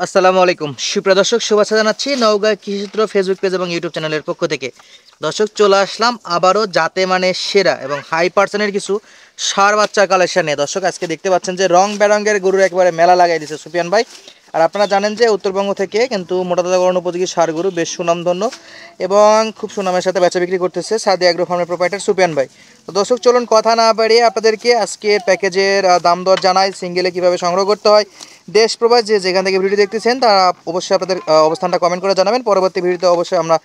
আসসালামু আলাইকুম সুপ্রিয় দর্শক, শুভেচ্ছা জানাচ্ছি নওগাঁ কৃষিচিত্র ফেসবুক পেজ এবং ইউটিউব চ্যানেলের পক্ষ থেকে। দর্শক, চলে আসলাম আবারও জাতে মানে সেরা এবং হাই পার্সেন্টের কিছু ষাঁড় বাচ্চার কালেকশন নিয়ে। দর্শক, আজকে দেখতে পাচ্ছেন যে রং বেরঙের গরুর একবারে মেলা লাগাই দিয়েছে সুফিয়ান ভাই। আর আপনারা জানেন যে উত্তরবঙ্গ থেকে কিন্তু মোটাতাজাকরণ উপযোগী ষাঁড় গরু বেশ সুনামধন্য এবং খুব সুনামের সাথে বেচা বিক্রি করতেছে সাদি অ্যাগ্রো ফার্মের প্রোপাইটার সুফিয়ান ভাই। তো দর্শক, চলুন কথা না বাড়িয়ে আপনাদেরকে আজকের প্যাকেজের দাম দর জানাই, সিঙ্গেলে কীভাবে সংগ্রহ করতে হয়। দেশ প্রবাস যে যেখান থেকে ভিডিও দেখতেছেন তারা অবশ্যই আপনাদের অবস্থানটা কমেন্ট করে জানাবেন। পরবর্তী ভিডিওতে অবশ্যই আমরা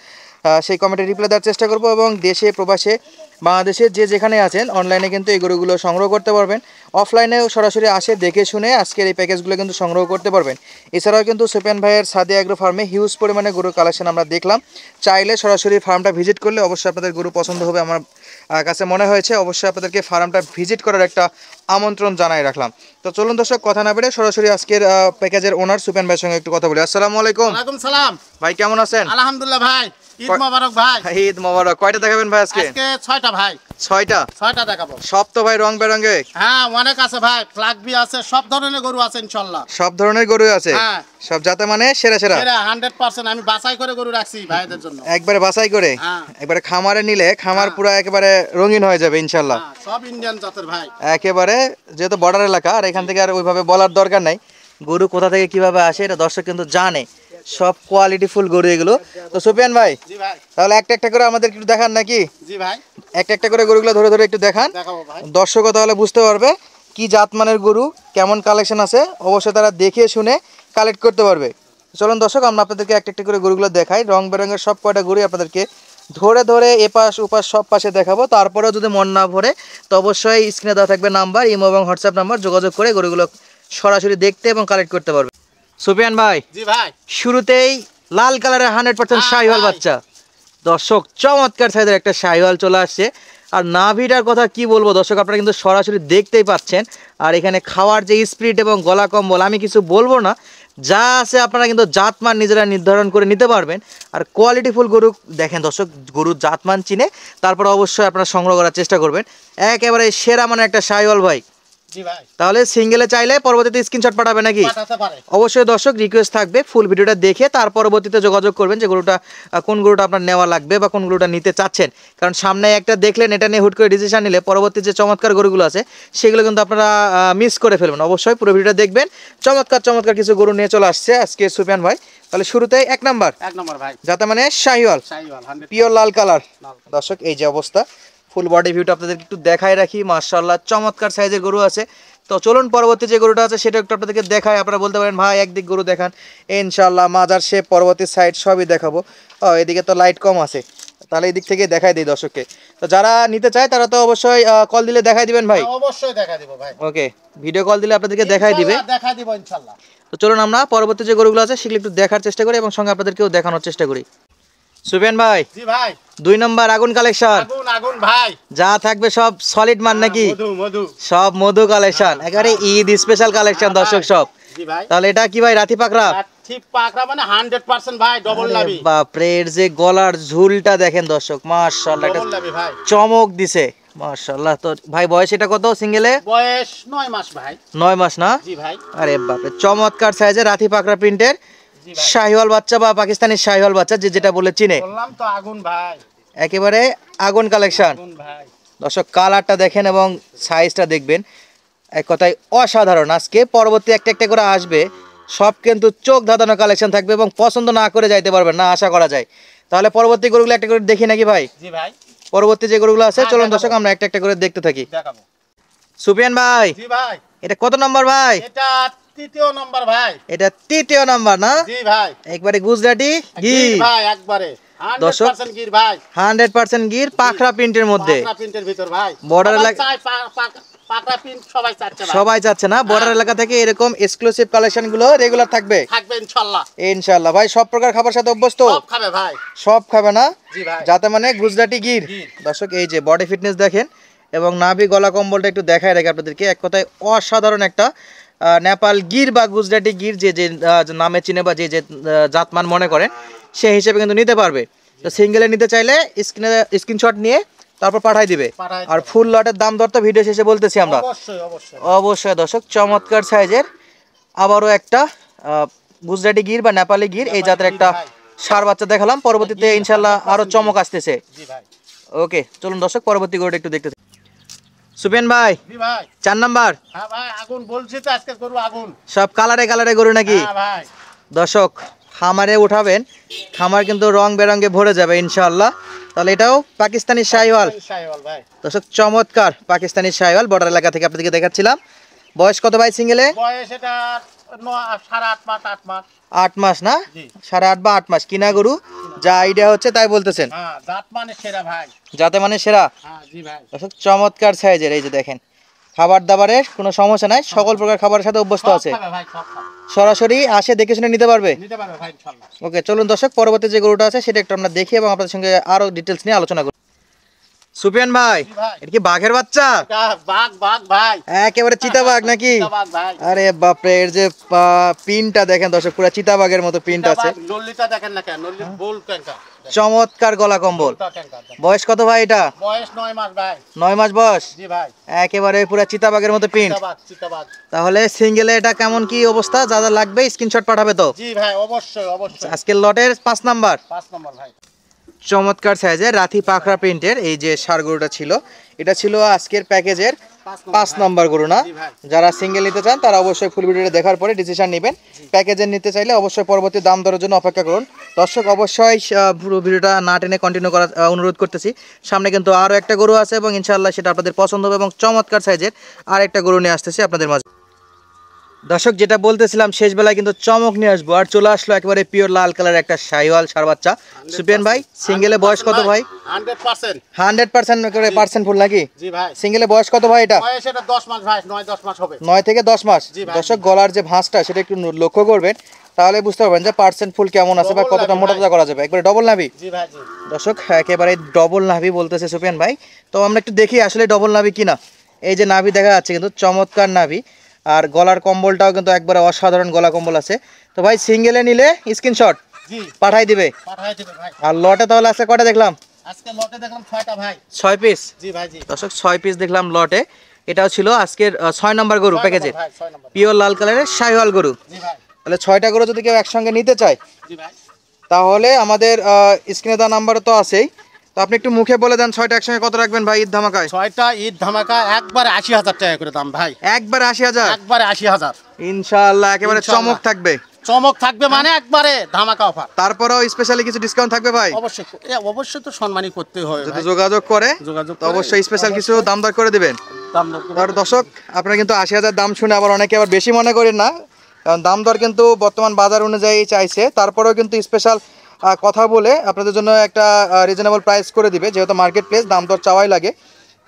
সেই কমেন্টে রিপ্লাই দেওয়ার চেষ্টা করব এবং দেশে প্রবাসে বাংলাদেশে যে যেখানে আছেন অনলাইনে কিন্তু এই গরুগুলো সংগ্রহ করতে পারবেন। অফলাইনেও সরাসরি আসে দেখে শুনে আজকের এই প্যাকেজগুলো কিন্তু সংগ্রহ করতে পারবেন। এছাড়াও কিন্তু সুফিয়ান ভাইয়ের সাদি অ্যাগ্রো ফার্মে হিউজ পরিমাণে গরুর কালেকশন আমরা দেখলাম। চাইলে সরাসরি ফার্মটা ভিজিট করলে অবশ্যই আপনাদের গরু পছন্দ হবে আমার কাছে মনে হয়েছে। অবশ্যই আপনাদেরকে ফার্মটা ভিজিট করার একটা আমন্ত্রণ জানাই রাখলাম। তো চলুন দর্শক, কথা না বেড়ে সরাসরি আজকের প্যাকেজের ওনার সুফিয়ান ভাইয়ের সঙ্গে একটু কথা বলি। আসসালামু আলাইকুম। ওয়ালাইকুম সালাম ভাই, কেমন আছেন? আলহামদুলিল্লাহ ভাই, ঈদ মোবারক ভাই। ঈদ মোবারক। কয়টা দেখাবেন ভাই আজকে? আজকে 6টা ভাই। 6টা দেখাবো। সব তো ভাই রং বেরঙে? হ্যাঁ, অনেক আছে ভাই, ফ্ল্যাগবি আছে, সব ধরনের গরু আছে ইনশাআল্লাহ। সব ধরনের গরু আছে? হ্যাঁ, সব জাতে মানে সেরা সেরা? এরা 100% আমি বাছাই করে গরু রাখছি ভাইদের জন্য। একবারে বাছাই করে? হ্যাঁ। একবারে খামারে নিলে খামার পুরো একেবারে রঙিন হয়ে যাবে ইনশাআল্লাহ। হ্যাঁ, সব ইন্ডিয়ান জাতের ভাই। একেবারে যেহেতু বর্ডার এলাকা আর এখান থেকে আর ওইভাবে বলার দরকার নাই গরু কোথা থেকে কিভাবে আসে, এটা দর্শক কিন্তু জানে। সব কোয়ালিটি ফুল গরু এগুলো। তো সুফিয়ান ভাই, জি ভাই। তাহলে একটা একটা করে আমাদের একটু দেখান নাকি? জি ভাই, একটা একটা করে গরুগুলো ধরে ধরে একটু দেখান, দেখাবো ভাই। দর্শকও তাহলে বুঝতে পারবে কি জাতমানের গরু, কেমন কালেকশন আছে। অবশ্যই তারা দেখে শুনে কালেক্ট করতে পারবে। চলুন দর্শক, আমরা আপনাদেরকে একটা একটা করে গরুগুলো দেখাই। রং বেরঙের সব কয়টা গরু আপনাদেরকে ধরে ধরে এপাশ ওপাশ সব পাশে দেখাবো। তারপরেও যদি মন না ভরে তো অবশ্যই স্ক্রিনে দেওয়া থাকবে নাম্বার, ইমো এবং হোয়াটসঅ্যাপ নাম্বার, যোগাযোগ করে গরুগুলো সরাসরি দেখতে এবং কালেক্ট করতে পারবে। সুফিয়ান ভাই, জি ভাই। শুরুতেই লাল কালারের 100% শাহিওয়াল বাচ্চা। দর্শক, চমৎকার সাইজের একটা শাহিওয়াল চলে আসছে। আর নাভিটার কথা কি বলবো দর্শক, আপনারা কিন্তু সরাসরি দেখতেই পাচ্ছেন। আর এখানে খাওয়ার যে স্পিরিট এবং গলা কম্বল, আমি কিছু বলবো না, যা আছে আপনারা কিন্তু জাতমান নিজেরা নির্ধারণ করে নিতে পারবেন। আর কোয়ালিটিফুল গরু দেখেন দর্শক, গরুর জাতমান চিনে তারপর অবশ্যই আপনারা সংগ্রহ করার চেষ্টা করবেন। একেবারে সেরা মানে একটা শাহিওয়াল ভাই। জি ভাই। তাহলে সিঙ্গেলে চাইলে পরবর্তীতে স্ক্রিনশট পাঠাবে নাকি? পাঠাতে পারে। অবশ্যই দর্শক, রিকোয়েস্ট থাকবে ফুল ভিডিওটা দেখে তার পরবর্তীতে যোগাযোগ করবেন যে গরুটা কোন গরুটা আপনার নেওয়া লাগবে বা কোন গরুটা নিতে চাচ্ছেন। কারণ সামনে একটা দেখলেন, এটা নিয়ে হুট করে ডিসিশন নিলে পরবর্তী যে চমৎকার গরুগুলো আছে সেগুলো কিন্তু আপনারা মিস করে ফেলবেন। অবশ্যই পুরো ভিডিওটা দেখবেন। চমৎকার চমৎকার কিছু গরু নিয়ে চলে আসছে আজকে সুফিয়ান ভাই। তাহলে শুরুতেই এক নাম্বার ভাই, যাতে মানে শাহিওয়াল, শাহিওয়াল 100 পিওর লাল কালার। দর্শক, এই যে অবস্থা, ফুল বডি ভিউটা আপনাদেরকে একটু দেখাই রাখি। মাশাআল্লাহ, চমৎকার সাইজের গরু আছে। তো চলুন পরবর্তী যে গরুটা আছে সেটা একটু আপনাদেরকে দেখাই। আপনারা বলতে পারেন ভাই একদিক গরু দেখান, ইনশাআল্লাহ মাজার শেপ পরবর্তী সাইড সবই দেখাবো। এদিকে তো লাইট কম আছে, তাহলে এই দিক থেকে দেখাই দিই দর্শককে। তো যারা নিতে চায় তারা তো অবশ্যই কল দিলে দেখাই দিবেন ভাই। অবশ্যই দেখা দিব ভাই। ওকে, ভিডিও কল দিলে আপনাদেরকে দেখাই দিবে। দেখা দিব ইনশাআল্লাহ। তো চলুন আমরা পরবর্তী যে গরুগুলো আছে সেগুলো একটু দেখার চেষ্টা করি এবং সঙ্গে আপনাদেরকেও দেখানোর চেষ্টা করি। সুফিয়ান ভাই, জি ভাই। 2 নম্বর আগুন কালেকশন। আগুন আগুন ভাই। যা থাকবে সব সলিড মান নাকি? মধু মধু। সব মধু কালেকশন, একেবারে ঈদ স্পেশাল কালেকশন দর্শক সব। জি ভাই। তাহলে এটা কি ভাই, রাতি পাকড়া? ঠিক পাকড়া মানে 100% ভাই, ডবল লাভি। বাপরে, এর যে গলার ঝুলটা দেখেন দর্শক, মাশাআল্লাহ, এটা ডবল লাভি ভাই। চমক দিছে মাশাআল্লাহ। তো ভাই বয়স এটা কত সিঙ্গেলে? বয়স 9 মাস ভাই। 9 মাস না? জি ভাই। আরে বাপরে, চমৎকার সাইজের রাতি পাকড়া প্রিন্টের জি ভাই। শাহিওয়াল বাচ্চা বা পাকিস্তানি শাহিওয়াল বাচ্চা, যে যেটা বলে চিনে। বললাম তো আগুন ভাই। একেবারে আগুন কালেকশন। আগুন ভাই। দর্শক, কালারটা দেখেন এবং সাইজটা দেখবেন, এক কথায় অসাধারণ। আজকে পরবর্তী একটা একটা করে আসবে, সব কিন্তু চোখ ধাঁধানো কালেকশন থাকবে এবং পছন্দ না করে যাইতে পারবেন না, আশা করা যায়। তাহলে পরবর্তী গরুগুলো একটা করে দেখি নাকি ভাই? জি ভাই। পরবর্তী যে গরুগুলো আছে হ্যাঁ, চলুন দেখাবো। দর্শক আমরা একটা একটা করে দেখতে থাকি। দেখাবো। সুফিয়ান ভাই, জি ভাই। এটা কত নম্বর ভাই? এটা 3য় নম্বর ভাই। এটা 3য় নাম্বার না? জি ভাই। একবারে গুজরাটি গির গির। ভাই, একবারে দর্শক, 100% গির ভাই। 100% গির, পাখরা প্রিন্টের মধ্যে। পাকড়া প্রিন্টের ভিতর ভাই। Border সবাই এলাকা- চায় পাকড়া প্রিন্ট, সবাই চাচ্ছে ভাই। সবাই চাচ্ছে না, বর্ডার এলাকা থেকে এরকম এক্সক্লুসিভ কালেকশন গুলো রেগুলার থাকবে থাকবে ইনশাআল্লাহ। ইনশাআল্লাহ। ভাই সব প্রকার খাবার সাথে অভ্যস্ত? সব খাবে ভাই। সব খাবে না? জি ভাই। যাতে মানে গুজরাটি গির। গির। দর্শক, এই যে বডি ফিটনেস দেখেন এবং নাভি গলা কম্বলটা একটু দেখায় রাখি আপনাদেরকে। এক কথায় অসাধারণ একটা নেপাল গির বা গুজরাটি গির, যে যে নামে চিনে বা যে যে জাতমান মনে করেন সেই হিসেবে কিন্তু নিতে পারবে। তো সিঙ্গেলে নিতে চাইলে স্ক্রিনশট নিয়ে তারপর পাঠাই দিবে। আর ফুল লটের দাম দর তো ভিডিও শেষে বলতেছি আমরা। অবশ্যই অবশ্যই। অবশ্যই দর্শক, চমৎকার সাইজের আবারও একটা গুজরাটি গির বা নেপালি গির এই জাতের একটা ষাঁড় বাচ্চা দেখালাম। পরবর্তীতে ইনশাল্লাহ আরো চমক আসতেছে। জি ভাই। ওকে, চলুন দর্শক পরবর্তী গরুটা একটু দেখতে। সুফিয়ান ভাই, জি ভাই। 4 নাম্বার। হ্যাঁ ভাই, আগুন বলছি তো আজকে গরু আগুন। সব কালারে কালারে গরু নাকি? হ্যাঁ ভাই। দর্শক খামারে উঠাবেন, খামার কিন্তু রং বেরঙে ভরে যাবে ইনশাআল্লাহ। তাহলে এটাও পাকিস্তানি শাহিওয়াল। শাহিওয়াল ভাই। দর্শক চমৎকার পাকিস্তানি শাহিওয়াল, বর্ডার এলাকা থেকে আপনাদেরকে দেখাচ্ছিলাম। বয়স কত ভাই সিঙ্গেলে? বয়স এটা 7.5 মাস 8 মাস। 8 মাস না? জি। 8.5 বা 8 মাস কিনা গরু, যা আইডিয়া হচ্ছে তাই বলতেছেন। হ্যাঁ, জাত মানে সেরা ভাই। যাতে মানে সেরা। হ্যাঁ জি ভাই। দর্শক চমৎকার সাইজের, এই যে দেখেন খাবার দাবারের কোনো সমস্যা নাই, সকল প্রকার খাবারের সাথে অভ্যস্ত সব আছে। খাবে ভাই, সব খাবে। সরাসরি আসে দেখে শুনে নিতে পারবে। নিতে পারবে ভাই ইনশাআল্লাহ। ওকে, চলুন দর্শক পরবর্তী যে গরুটা আছে সেটা একটু আমরা দেখি এবং আপনাদের সঙ্গে আরো ডিটেলস নিয়ে আলোচনা করি। সুফিয়ান ভাই, জি ভাই। এটা কি বাঘের বাচ্চা? এটা বাঘ বাঘ ভাই। একেবারে চিতাবাঘ নাকি? চিতাবাঘ ভাই। আরে বাপরে, এর যে পিনটা দেখেন দর্শক, পুরো চিতাবাঘের মতো পিনটা আছে। চিতাবাঘ, নল্লিটা দেখেন না কেন, নল্লি বোল ক্যাঙ্কা। চমৎকার গলা কম্বল। বোলটা ক্যাঙ্কা দেখেন। বয়স কত ভাই এটা? বয়স 9 মাস ভাই। 9 মাস বয়স। জি ভাই। একেবারে পুরো চিতাবাঘের মতো পিন। চিতাবাঘ চিতাবাঘ। তাহলে সিঙ্গেলে এটা কেমন কি অবস্থা, যা যা লাগবে স্ক্রিনশট পাঠাবে তো? জি ভাই, অবশ্যই অবশ্যই। আজকের লটের 5 নাম্বার। 5 নম্বর ভাই। চমৎকার সাইজের রাথি পাখরা প্রিন্টের এই যে ষাঁড় গরুটা ছিল, এটা ছিল আজকের প্যাকেজের 5 নাম্বার গরু না? জি ভাই। যারা সিঙ্গেল নিতে চান তারা অবশ্যই ফুল ভিডিওটা দেখার পরে ডিসিশন নেবেন। প্যাকেজের নিতে চাইলে অবশ্যই পরবর্তী দাম দরের জন্য অপেক্ষা করুন। দর্শক অবশ্যই পুরো ভিডিওটা না টেনে কন্টিনিউ করার অনুরোধ করতেছি। সামনে কিন্তু আরও একটা গরু আছে এবং ইনশাআল্লাহ সেটা আপনাদের পছন্দ হবে এবং চমৎকার সাইজের আর একটা গরু নিয়ে আসতেছি আপনাদের মাঝে। দর্শক যেটা বলতেছিলাম, শেষ বেলায় কিন্তু চমক নিয়ে আসবো, আর চলে আসলো একেবারে পিওর লাল কালার একটা শাহিওয়াল ষাঁড় বাচ্চা। সুফিয়ান ভাই, সিঙ্গেলে বয়স কত ভাই? 100%। 100% করে পার্সেন্ট ফুল নাকি? জি ভাই। সিঙ্গেলে বয়স কত ভাই এটা? বয়স এটা 10 মাস ভাই, 9-10 মাস হবে। 9 থেকে 10 মাস। জি ভাই। দর্শক গলার যে ভাঁজটা সেটা একটু লক্ষ্য করবেন, তাহলে বুঝতে পারবেন যে পার্সেন্ট ফুল কেমন আছে বা Double কতটা নাভি মোটা ভাই। তাজা করা যাবে। একবারে ডবল নাভি। জি ভাই জি। দর্শক একেবারে ডবল নাভি বলতেছে সুফিয়ান ভাই। তো আমরা একটু দেখি আসলে ডবল নাভি কিনা। এই যে নাভি দেখা যাচ্ছে কিন্তু চমৎকার নাভি, আর গলার কম্বলটাও কিন্তু একবারে অসাধারণ গলা কম্বল আছে। তো ভাই সিঙ্গেলে নিলে স্ক্রিনশট জি পাঠাই দিবে। পাঠাই দিবে ভাই। আর লটে তাহলে আছে কয়টা দেখলাম? আজকে লটে দেখলাম 6টা ভাই। 6 পিস। জি ভাই জি। দর্শক 6 পিস দেখলাম লটে। এটাও ছিল আজকের 6 নাম্বার গরু 6 প্যাকেজে, নম্বর ভাই, 6 নম্বর। পিওর লাল কালারের শাহিওয়াল গরু। জি ভাই। তাহলে 6টা গরু যদি কেউ একসঙ্গে নিতে চায় জি ভাই। তাহলে আমাদের স্ক্রিনে দেওয়া নাম্বার তো আছেই। তো আপনি একটু মুখে বলে দেন 6টা একসঙ্গে কত রাখবেন ভাই ঈদ ধামাকায়? 6টা ঈদ ধামাকা একবারে 80,000 টাকা করে দাম ভাই। একবারে 80,000। একবারে 80,000। ইনশাআল্লাহ একেবারে ইনশাআল্লাহ। চমক থাকবে। চমক থাকবে মানে একবারে ধামাকা অফার। তারপরেও স্পেশালি কিছু ডিসকাউন্ট থাকবে ভাই? অবশ্যই অবশ্যই তো সম্মানই করতে হয় যদি ভাই। যোগাযোগ করে যোগাযোগ তো করে অবশ্যই স্পেশাল কিছু দাম দর করে দিবেন। দাম দর করে- আর দর্শক আপনারা কিন্তু 80,000 দাম শুনে আবার অনেকে আবার বেশি মনে করেন না, কারণ দাম দর কিন্তু বর্তমান বাজার অনুযায়ী চাইছে, তারপরেও কিন্তু স্পেশাল কথা বলে আপনাদের জন্য একটা রিজনেবল প্রাইস করে দিবে, যেহেতু মার্কেট প্লেস দাম দর চাওয়াই লাগে।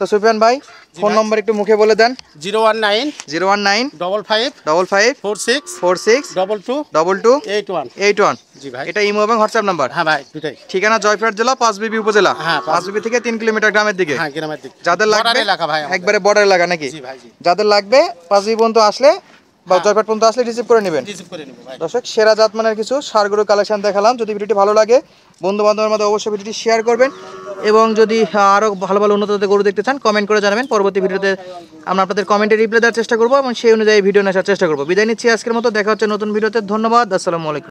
তো সুফিয়ান ভাই ফোন ভাই। নম্বর একটু মুখে বলে দেন। 019 019 55 55 46 46 22 22 81। 81। জি ভাই। এটা ইমো এবং হোয়াটসঅ্যাপ নাম্বার। হ্যাঁ ভাই দুটাই। ঠিকানা জয়পুরহাট জেলা পাঁচবিবি উপজেলা। হ্যাঁ, পাঁচবিবি থেকে 3 কিলোমিটার গ্রামের দিকে। হ্যাঁ গ্রামের দিক। যাদের লাগবে বর্ডার এলাকা ভাই আমাদের। একবারে বর্ডার এলাকা নাকি? জি ভাই জি। যাদের লাগবে পাঁচবিবি পর্যন্ত আসলে বা হ্যাঁ। জয়পুরহাট পর্যন্ত আসলে রিসিভ করে নেবেন। রিসিভ করে নেব ভাই। দর্শক সেরা জাতমানের কিছু ষাঁড় গরুর কালেকশন দেখালাম। যদি ভিডিওটি ভালো লাগে বন্ধু বান্ধবের মধ্যে অবশ্যই ভিডিওটি শেয়ার করবেন এবং যদি আরও ভালো ভালো উন্নত জাতের গরু দেখতে চান কমেন্ট করে জানাবেন। পরবর্তী ভিডিওতে আমরা আপনাদের কমেন্টে রিপ্লাই দেওয়ার চেষ্টা করবো এবং সেই অনুযায়ী ভিডিও নেওয়ার চেষ্টা করবো। বিদায় নিচ্ছি আজকের মতো, দেখা হচ্ছে নতুন ভিডিওতে। ধন্যবাদ, আসসালামু আলাইকুম।